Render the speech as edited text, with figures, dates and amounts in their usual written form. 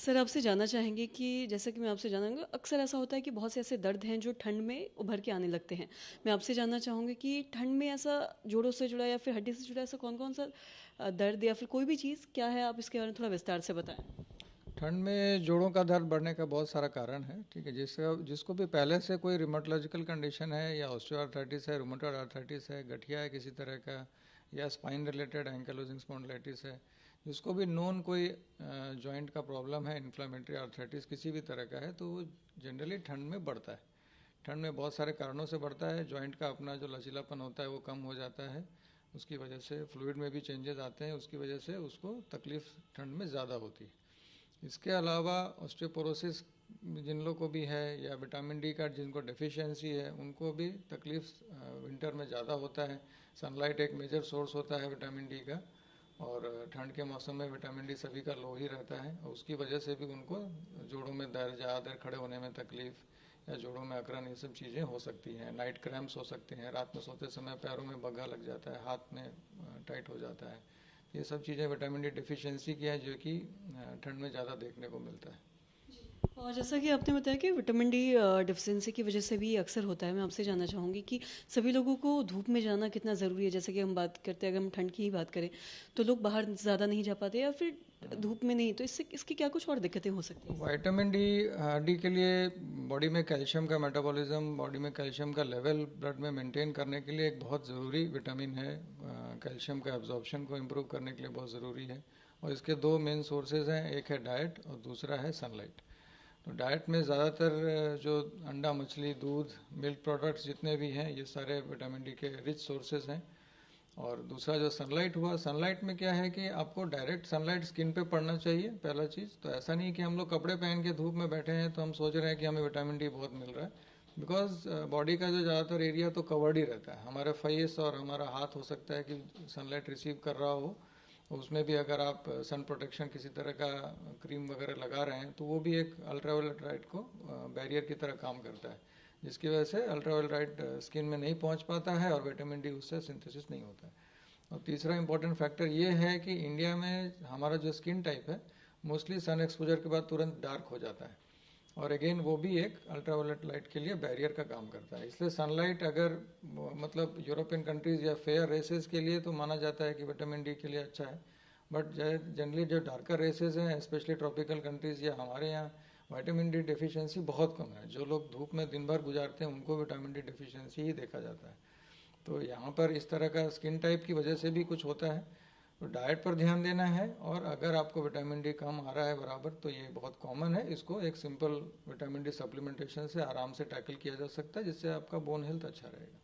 Sir आपसे जानना चाहेंगे कि जैसा कि मैं आपसे जानूँगी अक्सर ऐसा होता है कि बहुत से ऐसे दर्द हैं जो ठंड में उभर के आने लगते हैं। मैं आपसे जानना चाहूँगी कि ठंड में ऐसा जोड़ों से जुड़ा या फिर हड्डी से जुड़ा ऐसा कौन-कौन सा दर्द या फिर कोई भी चीज़ क्या है? आप इसके बारे में थोड़ा विस्तार से बताएँ। ठंड में जोड़ों का दर्द बढ़ने का बहुत सारा कारण है। ठीक है, जिसको भी पहले से कोई रिमेटोलॉजिकल कंडीशन है या ऑस्टियोआर्थराइटिस है, रूमेटॉइड आर्थराइटिस है, गठिया है किसी तरह का, या स्पाइन रिलेटेड एंकाइलोजिंग स्पॉन्डिलाइटिस है, जिसको भी नोन कोई जॉइंट का प्रॉब्लम है, इन्फ्लेमेटरी आर्थराइटिस किसी भी तरह का है, तो वो जनरली ठंड में बढ़ता है। ठंड में बहुत सारे कारणों से बढ़ता है। जॉइंट का अपना जो लचीलापन होता है वो कम हो जाता है, उसकी वजह से फ्लूइड में भी चेंजेस आते हैं, उसकी वजह से उसको तकलीफ ठंड में ज़्यादा होती है। इसके अलावा ऑस्टियोपोरोसिस जिन लोगों को भी है या विटामिन डी का जिनको डेफिशिएंसी है उनको भी तकलीफ विंटर में ज़्यादा होता है। सनलाइट एक मेजर सोर्स होता है विटामिन डी का, और ठंड के मौसम में विटामिन डी सभी का लो ही रहता है, और उसकी वजह से भी उनको जोड़ों में दर्द, ज़्यादा देर खड़े होने में तकलीफ या जोड़ों में अकड़न, ये सब चीज़ें हो सकती हैं। नाइट क्रैम्प्स हो सकते हैं, रात में सोते समय पैरों में बग्घा लग जाता है, हाथ में टाइट हो जाता है। ये सब चीज़ें विटामिन डी डिफिशियंसी की हैं, जो कि ठंड में ज़्यादा देखने को मिलता है। और जैसा कि आपने बताया कि विटामिन डी डिफिशिएंसी की वजह से भी अक्सर होता है, मैं आपसे जानना चाहूँगी कि सभी लोगों को धूप में जाना कितना ज़रूरी है? जैसे कि हम बात करते हैं, अगर हम ठंड की ही बात करें तो लोग बाहर ज़्यादा नहीं जा पाते या फिर धूप में नहीं, तो इससे इसकी क्या कुछ और दिक्कतें हो सकती हैं? विटामिन डी डी के लिए बॉडी में कैल्शियम का मेटाबॉलिज्म, बॉडी में कैल्शियम का लेवल ब्लड में मेंटेन करने के लिए एक बहुत ज़रूरी विटामिन है। कैल्शियम का एब्जॉर्प्शन को इम्प्रूव करने के लिए बहुत ज़रूरी है, और इसके दो मेन सोर्सेज हैं, एक है डाइट और दूसरा है सनलाइट। तो डाइट में ज़्यादातर जो अंडा, मछली, दूध, मिल्क प्रोडक्ट्स जितने भी हैं, ये सारे विटामिन डी के रिच सोर्सेज हैं। और दूसरा जो सनलाइट हुआ, सनलाइट में क्या है कि आपको डायरेक्ट सनलाइट स्किन पे पड़ना चाहिए, पहला चीज़। तो ऐसा नहीं कि हम लोग कपड़े पहन के धूप में बैठे हैं तो हम सोच रहे हैं कि हमें विटामिन डी बहुत मिल रहा है, बिकॉज बॉडी का जो ज़्यादातर एरिया तो कवर्ड ही रहता है। हमारे फेस और हमारा हाथ हो सकता है कि सनलाइट रिसीव कर रहा हो, उसमें भी अगर आप सन प्रोटेक्शन किसी तरह का क्रीम वगैरह लगा रहे हैं तो वो भी एक अल्ट्रावायलेट लाइट को बैरियर की तरह काम करता है, जिसकी वजह से अल्ट्रावायलेट लाइट स्किन में नहीं पहुंच पाता है और विटामिन डी उससे सिंथेसिस नहीं होता है। और तीसरा इंपॉर्टेंट फैक्टर ये है कि इंडिया में हमारा जो स्किन टाइप है मोस्टली सन एक्सपोजर के बाद तुरंत डार्क हो जाता है, और अगेन वो भी एक अल्ट्रावायलेट लाइट के लिए बैरियर का काम करता है। इसलिए सनलाइट अगर मतलब यूरोपियन कंट्रीज़ या फेयर रेसेस के लिए तो माना जाता है कि विटामिन डी के लिए अच्छा है, बट जनरली जो डार्कर रेसेस हैं, स्पेशली ट्रॉपिकल कंट्रीज़ या हमारे यहाँ, विटामिन डी डिफिशियंसी बहुत कम है। जो लोग धूप में दिन भर गुजारते हैं उनको विटामिन डी डिफिशियंसी ही देखा जाता है। तो यहाँ पर इस तरह का स्किन टाइप की वजह से भी कुछ होता है, तो डाइट पर ध्यान देना है। और अगर आपको विटामिन डी कम आ रहा है बराबर, तो ये बहुत कॉमन है, इसको एक सिंपल विटामिन डी सप्लीमेंटेशन से आराम से टैकल किया जा सकता है, जिससे आपका बोन हेल्थ अच्छा रहेगा।